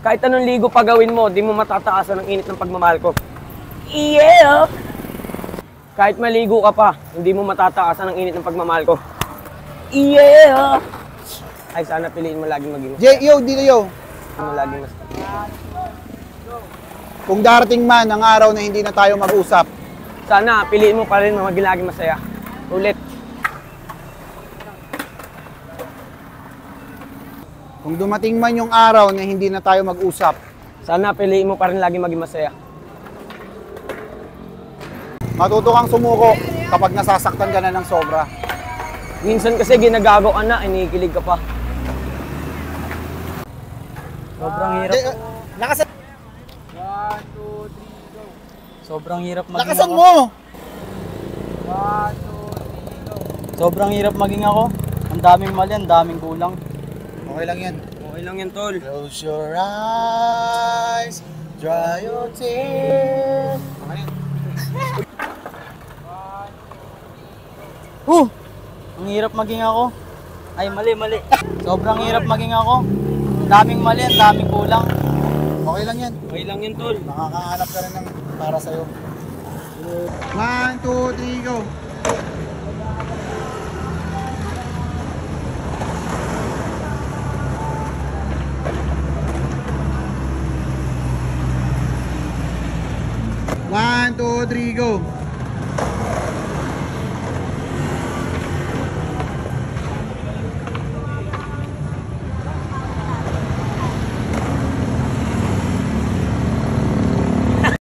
Kahit anong ligo pa gawin mo, di mo matataasan ang init ng pagmamahal ko. Yeah! Kahit maligo ka pa, hindi mo matataasan ang init ng pagmamahal ko. Yeah! Ay, sana piliin mo laging maging Yo, dito yo. mo laging mas... Kung darating man ang araw na hindi na tayo mag-usap, Sana piliin mo pa rin maging laging masaya. Ulit. kung dumating man yung araw na hindi na tayo mag-usap, Sana piliin mo pa rin laging maging masaya. matuto kang sumuko kapag nasasaktan ka na ng sobra. Minsan kasi ginagago ka na, inikilig ka pa. Sobrang hirap. Lakasan, Sobrang hirap maging lakasan ako. mo! Sobrang hirap maging ako. Ang daming mali, ang daming kulang. Okay lang yan. Okay lang yan, tol. Close your eyes, dry your tears. Okay yan. Ang hirap maging ako. Ay, mali. Sobrang hirap maging ako. Ang daming mali, ang daming kulang. Okay lang yan. Okay lang yan, tol. Makakahanap ka rin ng para sa'yo. 1, 2, 3, go! One, two, three, go!